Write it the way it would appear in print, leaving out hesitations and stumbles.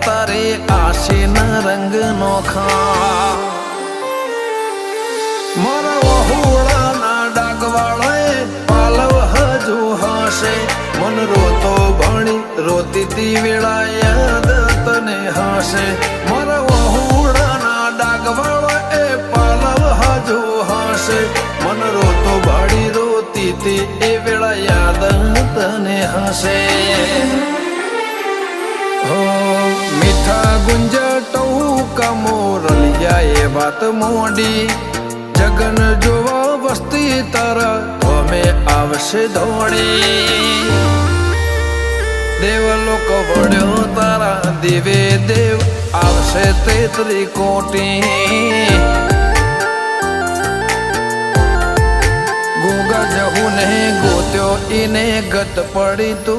તારે આશીના રંગ નોખા મારા વહુડાના ડાગવાળાએ પાલવ હજુ હશે મન રોતો ભણી રોતી તી વેળા યાદ તને હશે મારા વહુડાના ડાગવાળાએ પાલવ હજુ હશે મન રોતો ભણી રોતી તી એ વેળા યાદ તને હશે મીઠા ગુંજા ટહુકા મોરલિયા એ વાત મોડી જગન જોવા વસ્તી તારા અમે આવશે દોડી દેવલોક વળ્યો તારા દિવે દેવ આવશે તેત્રી કોટી ગોગા જહુ ને ગોત્યો ઈને ગત પડી તું